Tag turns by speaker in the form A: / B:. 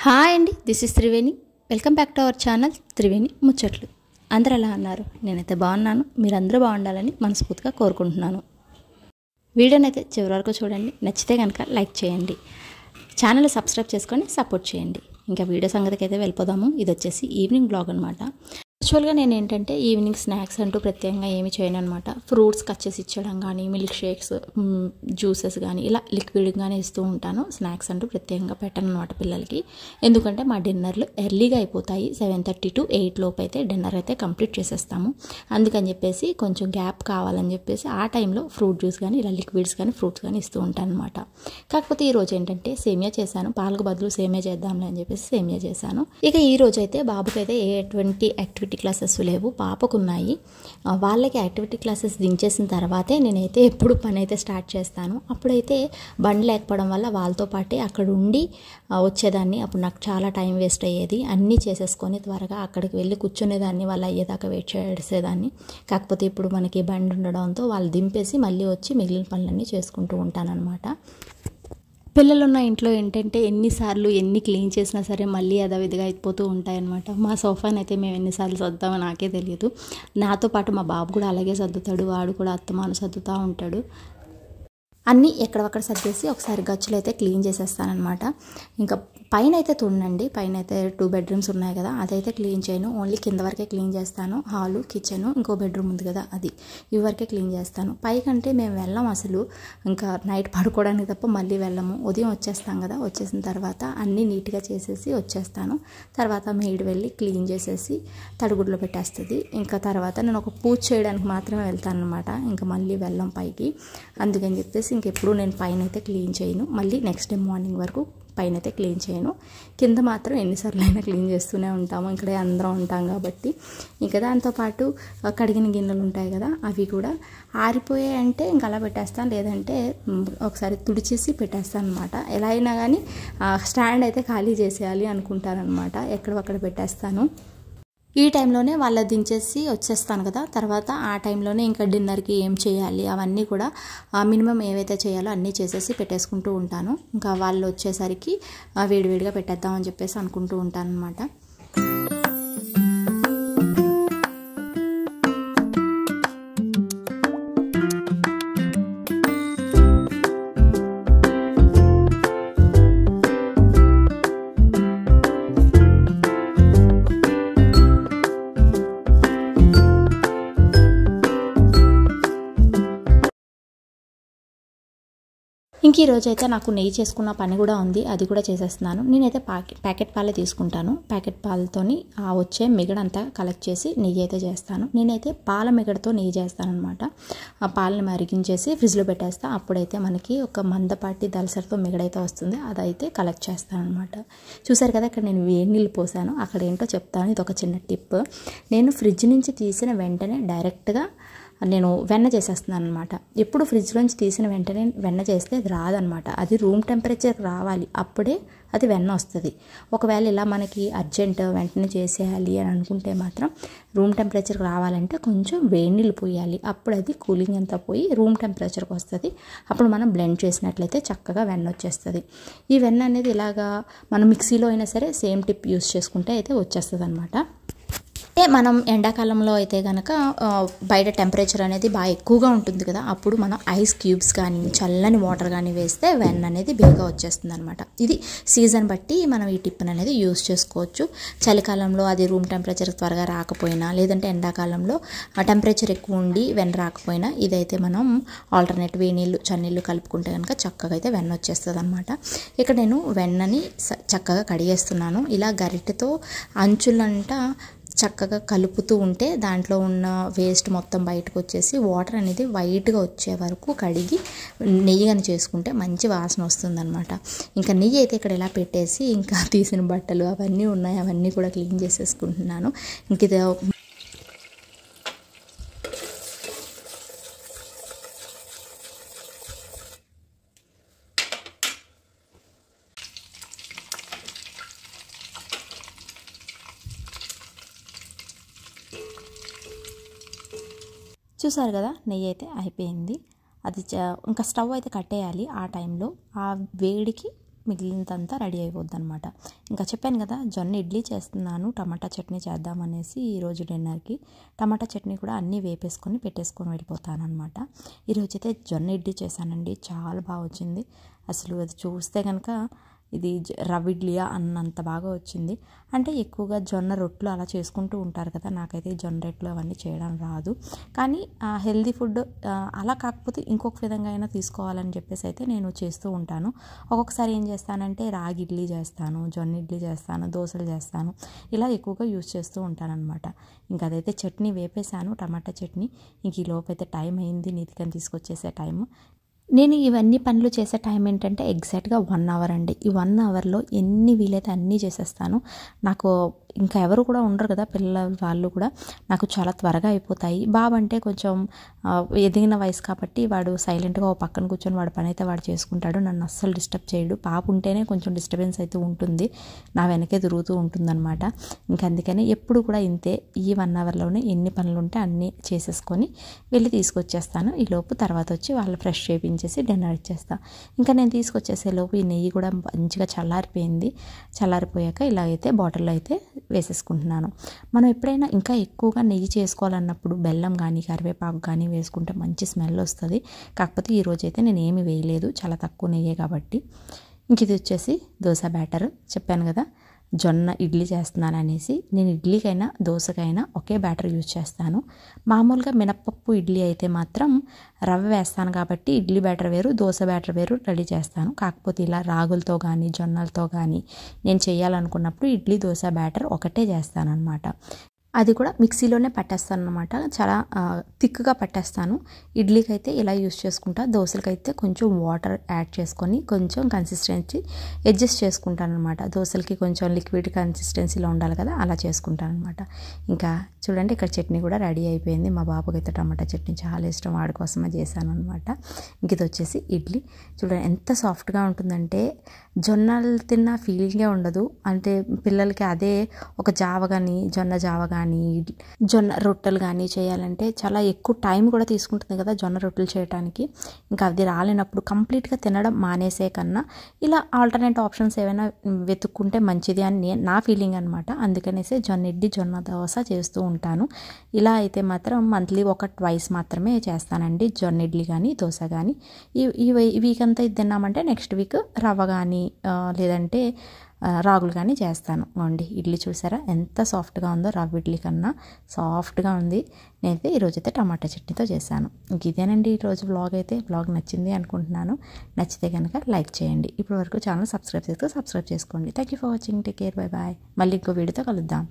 A: Hi అండి, this is Triveni. Welcome back to our channel Triveni ముచ్చట్లు. అందరూ ఎలా అన్నారు? నేనైతే బాగున్నాను. మీరందరూ బాగుండాలని మనస్ఫూర్తిగా కోరుకుంటున్నాను. వీడియోనైతే చివరి వరకు చూడండి. నచ్చితే కనుక లైక్ చేయండి, ఛానల్ సబ్స్క్రైబ్ చేసుకొని సపోర్ట్ చేయండి. ఇంకా వీడియో సంగతికి అయితే వెళ్ళిపోదాము. ఇది వచ్చేసి ఈవినింగ్ బ్లాగ్ అనమాట. యాక్చువల్గా నేను ఏంటంటే ఈవినింగ్ స్నాక్స్ అంటూ ప్రత్యేకంగా ఏమి చేయను అనమాట. ఫ్రూట్స్ కట్ చేసి ఇచ్చడం కానీ, మిల్క్ షేక్స్, జ్యూసెస్ కానీ ఇలా లిక్విడ్గానే ఇస్తూ ఉంటాను. స్నాక్స్ అంటూ ప్రత్యేకంగా పెట్టను అనమాట పిల్లలకి. ఎందుకంటే మా డిన్నర్లు ఎర్లీగా అయిపోతాయి. 7:30 to 8 లోపు అయితే డిన్నర్ అయితే కంప్లీట్ చేసేస్తాము. అందుకని చెప్పేసి కొంచెం గ్యాప్ కావాలని చెప్పేసి ఆ టైంలో ఫ్రూట్ జ్యూస్ కానీ ఇలా లిక్విడ్స్ కానీ ఫ్రూట్స్ కానీ ఇస్తూ ఉంటాను అనమాట. కాకపోతే ఈరోజు ఏంటంటే సేమియా చేశాను. పాలకు బదులు సేమియా చేద్దాంలే అని చెప్పేసి సేమియా చేశాను. ఇక ఈరోజు అయితే బాబుకి అయితే ఎటువంటి యాక్టివిటీ క్లాసెస్ లేవు, పాపకున్నాయి. వాళ్ళకి యాక్టివిటీ క్లాసెస్ దించేసిన తర్వాతే నేనైతే ఎప్పుడు పని అయితే స్టార్ట్ చేస్తాను. అప్పుడైతే బండి లేకపోవడం వల్ల వాళ్ళతో పాటే అక్కడ ఉండి వచ్చేదాన్ని. అప్పుడు నాకు చాలా టైం వేస్ట్ అయ్యేది. అన్నీ చేసేసుకొని త్వరగా అక్కడికి వెళ్ళి కూర్చునేదాన్ని, వాళ్ళు అయ్యేదాకా వెయిట్ చేసేదాన్ని. కాకపోతే ఇప్పుడు మనకి బండి ఉండడంతో వాళ్ళు దింపేసి మళ్ళీ వచ్చి మిగిలిన పనులన్నీ చేసుకుంటూ ఉంటానన్నమాట. పిల్లలున్న ఇంట్లో ఏంటంటే ఎన్నిసార్లు ఎన్ని క్లీన్ చేసినా సరే మళ్ళీ యథావిధిగా అయిపోతూ ఉంటాయన్నమాట. మా సోఫాని అయితే మేము ఎన్నిసార్లు సర్దామో నాకే తెలియదు. నాతో పాటు మా బాబు కూడా అలాగే సర్దుతాడు. వాడు కూడా అత్తమాను సర్దుతూ ఉంటాడు. అన్నీ ఎక్కడొక్కడ సర్దేసి ఒకసారి గచ్చులు అయితే క్లీన్ చేసేస్తానమాట. ఇంకా పైన అయితే తుండండి, పైన అయితే 2 బెడ్రూమ్స్ ఉన్నాయి కదా, అదైతే క్లీన్ చేయను. ఓన్లీ కింద వరకే క్లీన్ చేస్తాను. హాలు, కిచెన్, ఇంకో బెడ్రూమ్ ఉంది కదా, అది ఇవి వరకే క్లీన్ చేస్తాను. పైకంటే మేము వెళ్ళాం అసలు. ఇంకా నైట్ పడుకోవడానికి తప్ప మళ్ళీ వెళ్ళము. ఉదయం వచ్చేస్తాం కదా, వచ్చేసిన తర్వాత అన్నీ నీట్గా చేసేసి వచ్చేస్తాను. తర్వాత మెయిడ్ వెళ్ళి క్లీన్ చేసేసి తడిగుడ్లో పెట్టేస్తుంది. ఇంకా తర్వాత నేను ఒక పూజ చేయడానికి మాత్రమే వెళ్తాను అనమాట. ఇంకా మళ్ళీ వెళ్ళాం పైకి. అందుకని చెప్పేసి ఇంకెప్పుడు నేను పైన అయితే క్లీన్ చేయను. మళ్ళీ నెక్స్ట్ డే మార్నింగ్ వరకు పైన అయితే క్లీన్ చేయను. కింద మాత్రం ఎన్నిసార్లు అయినా క్లీన్ చేస్తూనే ఉంటాము, ఇక్కడే అందరం ఉంటాం కాబట్టి. ఇంకా దాంతోపాటు కడిగిన గిన్నెలు ఉంటాయి కదా, అవి కూడా ఆరిపోయాయి అంటే ఇంకా అలా పెట్టేస్తాను. లేదంటే ఒకసారి తుడిచేసి పెట్టేస్తాను అనమాట. ఎలా అయినా కానీ స్టాండ్ అయితే ఖాళీ చేసేయాలి అనుకుంటాను అనమాట. ఎక్కడొక్కడ పెట్టేస్తాను. ఈ టైంలోనే వాళ్ళ దించేసి వచ్చేస్తాను కదా, తర్వాత ఆ టైంలోనే ఇంకా డిన్నర్కి ఏం చేయాలి అవన్నీ కూడా మినిమం ఏవైతే చేయాలో అన్నీ చేసేసి పెట్టేసుకుంటూ ఉంటాను. ఇంకా వాళ్ళు వచ్చేసరికి వేడివేడిగా పెట్టేద్దామని చెప్పేసి అనుకుంటూ ఉంటాను అనమాట. ఇంక ఈరోజు అయితే నాకు నెయ్యి చేసుకున్న పని కూడా ఉంది, అది కూడా చేసేస్తున్నాను. నేనైతే ప్యాకెట్ పాలే తీసుకుంటాను. ప్యాకెట్ పాలతోని వచ్చే మిగడంతా కలెక్ట్ చేసి నెయ్యి అయితే చేస్తాను. నేనైతే పాల మిగడతో నెయ్యి చేస్తాను అనమాట. ఆ పాలని మరిగించేసి ఫ్రిడ్జ్లో పెట్టేస్తాను. అప్పుడైతే మనకి ఒక మందపాటి దలసరితో మిగడైతే వస్తుంది. అదైతే కలెక్ట్ చేస్తాను అనమాట. చూసారు కదా, ఇక్కడ నేను వేడి నీళ్ళు పోసాను. అక్కడ ఏంటో చెప్తాను, ఇది ఒక చిన్న టిప్. నేను ఫ్రిడ్జ్ నుంచి తీసిన వెంటనే డైరెక్ట్గా నేను వెన్న చేసేస్తున్నాను అనమాట. ఎప్పుడు ఫ్రిడ్జ్లోంచి తీసిన వెంటనే వెన్న చేస్తే అది రాదనమాట. అది రూమ్ టెంపరేచర్కి రావాలి, అప్పుడే అది వెన్న వస్తుంది. ఒకవేళ ఇలా మనకి అర్జెంట్ వెంటనే చేసేయాలి అని అనుకుంటే మాత్రం రూమ్ టెంపరేచర్కి రావాలంటే కొంచెం వేడి నీళ్ళు పోయాలి. అప్పుడు అది కూలింగ్ అంతా పోయి రూమ్ టెంపరేచర్కి వస్తుంది. అప్పుడు మనం బ్లెండ్ చేసినట్లయితే చక్కగా వెన్న వచ్చేస్తుంది. ఈ వెన్న అనేది ఇలాగా మనం మిక్సీలో అయినా సరే సేమ్ టిప్ యూస్ చేసుకుంటే అయితే వచ్చేస్తుంది అనమాట. మనం ఎండాకాలంలో అయితే కనుక బయట టెంపరేచర్ అనేది బాగా ఎక్కువగా ఉంటుంది కదా, అప్పుడు మనం ఐస్ క్యూబ్స్ కానీ చల్లని వాటర్ కానీ వేస్తే వెన్న అనేది బేగా వచ్చేస్తుంది అనమాట. ఇది సీజన్ బట్టి మనం ఈ టిప్ అనేది యూస్ చేసుకోవచ్చు. చలికాలంలో అది రూమ్ టెంపరేచర్ త్వరగా రాకపోయినా, లేదంటే ఎండాకాలంలో టెంపరేచర్ ఎక్కువ ఉండి వెన్న రాకపోయినా, ఇదైతే మనం ఆల్టర్నేట్ వేనీళ్ళు చన్నీళ్ళు కలుపుకుంటే కనుక చక్కగా అయితే వెన్న వచ్చేస్తుంది అనమాట. ఇక్కడ నేను వెన్నని చక్కగా కడిగేస్తున్నాను. ఇలా గరిటెతో అంచులంట చక్కగా కలుపుతూ ఉంటే దాంట్లో ఉన్న వేస్ట్ మొత్తం బయటకు వచ్చేసి వాటర్ అనేది వైట్గా వచ్చే వరకు కడిగి నెయ్యి కానీ చేసుకుంటే మంచి వాసన వస్తుందన్నమాట. ఇంకా నెయ్యి అయితే ఇక్కడ ఇలా పెట్టేసి ఇంకా తీసిన బట్టలు అవన్నీ ఉన్నాయి, అవన్నీ కూడా క్లీన్ చేసేసుకుంటున్నాను. ఇంక ఇది చూసారు కదా, నెయ్యి అయితే అయిపోయింది. అది ఇంకా స్టవ్ అయితే కట్టేయాలి. ఆ టైంలో ఆ వేడికి మిగిలినంతా రెడీ అయిపోద్ది అనమాట. ఇంకా చెప్పాను కదా జొన్న ఇడ్లీ చేస్తున్నాను, టమాటా చట్నీ చేద్దామనేసి ఈరోజు డిన్నర్కి. టమాటా చట్నీ కూడా అన్నీ వేపేసుకొని పెట్టేసుకొని వెళ్ళిపోతాను అనమాట. ఈరోజైతే జొన్న ఇడ్లీ చేశానండి, చాలా బాగా వచ్చింది. అసలు అది చూస్తే కనుక ఇది రవ్వ ఇడ్లీయా అన్నంత బాగా వచ్చింది. అంటే ఎక్కువగా జొన్న రొట్టెలు అలా చేసుకుంటూ ఉంటారు కదా, నాకైతే జొన్న రొట్టెలు అవన్నీ చేయడం రాదు. కానీ హెల్దీ ఫుడ్ అలా కాకపోతే ఇంకొక విధంగా అయినా తీసుకోవాలని చెప్పేసి అయితే నేను చేస్తూ ఉంటాను. ఒక్కొక్కసారి ఏం చేస్తానంటే రాగి ఇడ్లీ చేస్తాను, జొన్న ఇడ్లీ చేస్తాను, దోశలు చేస్తాను, ఇలా ఎక్కువగా యూజ్ చేస్తూ ఉంటాను అనమాట. ఇంకా అదైతే చట్నీ వేపేశాను, టమాటా చట్నీ. ఇంక ఈ లోపు అయితే టైం అయింది నీతికని తీసుకొచ్చేసే టైం. నేను ఇవన్నీ పనులు చేసే టైం ఏంటంటే ఎగ్జాక్ట్గా 1 అవర్ అండి. ఈ 1 అవర్లో ఎన్ని వీలైతే అన్నీ చేసేస్తాను. నాకు ఇంకా ఎవరు కూడా ఉండరు కదా, పిల్లల వాళ్ళు కూడా నాకు చాలా త్వరగా అయిపోతాయి. బాబు అంటే కొంచెం ఎదిగిన వయసు కాబట్టి వాడు సైలెంట్గా ఓ పక్కన కూర్చొని వాడి పని అయితే వాడు చేసుకుంటాడు, నన్ను అస్సలు డిస్టర్బ్ చేయడు. పాప ఉంటేనే కొంచెం డిస్టర్బెన్స్ అయితే ఉంటుంది, నా వెనకే తిరుగుతూ ఉంటుందన్నమాట. ఇంకా అందుకని ఎప్పుడు కూడా ఇంతే, ఈ 1 అవర్లోనే ఎన్ని పనులు ఉంటే అన్నీ చేసేసుకొని వెళ్ళి తీసుకొచ్చేస్తాను. ఈ లోపు తర్వాత వచ్చి వాళ్ళు ఫ్రెష్ చేయించేసి డిన్నర్ ఇచ్చేస్తాను. ఇంకా నేను తీసుకొచ్చేసే లోపు ఈ నెయ్యి కూడా మంచిగా చల్లారిపోయింది. చల్లారిపోయాక ఇలా అయితే బాటిల్లో అయితే వేసేసుకుంటున్నాను. మనం ఎప్పుడైనా ఇంకా ఎక్కువగా నెయ్యి చేసుకోవాలన్నప్పుడు బెల్లం కానీ కరివేపాకు కానీ వేసుకుంటే మంచి స్మెల్ వస్తుంది. కాకపోతే ఈరోజు అయితే నేను ఏమి వేయలేదు, చాలా తక్కువ నెయ్యే కాబట్టి. ఇంక ఇది వచ్చేసి దోశ బ్యాటర్. చెప్పాను కదా జొన్న ఇడ్లీ చేస్తున్నాను అనేసి. నేను ఇడ్లీకైనా దోశకైనా ఒకే బ్యాటర్ యూజ్ చేస్తాను. మామూలుగా మినప్పప్పు ఇడ్లీ అయితే మాత్రం రవ్వ వేస్తాను కాబట్టి ఇడ్లీ బ్యాటర్ వేరు, దోశ బ్యాటర్ వేరు రెడీ చేస్తాను. కాకపోతే ఇలా రాగులతో కానీ జొన్నలతో కానీ నేను చేయాలనుకున్నప్పుడు ఇడ్లీ దోశ బ్యాటర్ ఒకటే చేస్తాను అనమాట. అది కూడా మిక్సీలోనే పట్టేస్తాను అనమాట, చాలా థిక్గా పట్టేస్తాను. ఇడ్లీకి అయితే ఇలా యూస్ చేసుకుంటా, దోశలకైతే కొంచెం వాటర్ యాడ్ చేసుకొని కొంచెం కన్సిస్టెన్సీ అడ్జస్ట్ చేసుకుంటాను అనమాట. దోశలకి కొంచెం లిక్విడ్ కన్సిస్టెన్సీలో ఉండాలి కదా, అలా చేసుకుంటాను అనమాట. ఇంకా చూడండి ఇక్కడ చట్నీ కూడా రెడీ అయిపోయింది. మా బాబుకి అయితే టమాటా చట్నీ చాలా ఇష్టం, వాడి కోసమే చేశాను అనమాట. ఇంక ఇది వచ్చేసి ఇడ్లీ. చూడండి ఎంత సాఫ్ట్గా ఉంటుందంటే జొన్నలు తిన్న ఫీలింగే ఉండదు. అంటే పిల్లలకి అదే ఒక జావ కానీ జొన్న జావ కానీ జొన్న రొట్టెలు కానీ చేయాలంటే చాలా ఎక్కువ టైం కూడా తీసుకుంటుంది కదా జొన్న రొట్టెలు చేయడానికి. ఇంకా అది రాలేనప్పుడు కంప్లీట్గా తినడం మానేసే కన్నా ఇలా ఆల్టర్నేట్ ఆప్షన్స్ ఏమైనా వెతుక్కుంటే మంచిది అని నా ఫీలింగ్ అనమాట. అందుకనేసి జొన్న ఇడ్లీ జొన్న దోశ చేస్తూ ఉంటాను. ఇలా అయితే మాత్రం మంత్లీ ఒక ట్వైస్ మాత్రమే చేస్తానండి, జొన్న ఇడ్లీ కానీ దోశ కానీ. ఈ వీక్ అంతా ఇది తిన్నామంటే నెక్స్ట్ వీక్ రవ్వ కానీ లేదంటే రాగులు కానీ చేస్తాను. అండి ఇడ్లీ చూసారా ఎంత సాఫ్ట్గా ఉందో, రవ్వ ఇడ్లీ కన్నా సాఫ్ట్గా ఉంది. నేనైతే ఈరోజైతే టమాటా చట్నీతో చేశాను. ఇంక ఇదేనండి ఈరోజు వ్లాగ్ అయితే. వ్లాగ్ నచ్చింది అనుకుంటున్నాను. నచ్చితే కనుక లైక్ చేయండి. ఇప్పటి వరకు ఛానల్ సబ్స్క్రైబ్ చేసుకోండి. Thank you for watching. Take care, bye bye. మళ్ళీ ఇంకో వీడియోతో కలుద్దాం.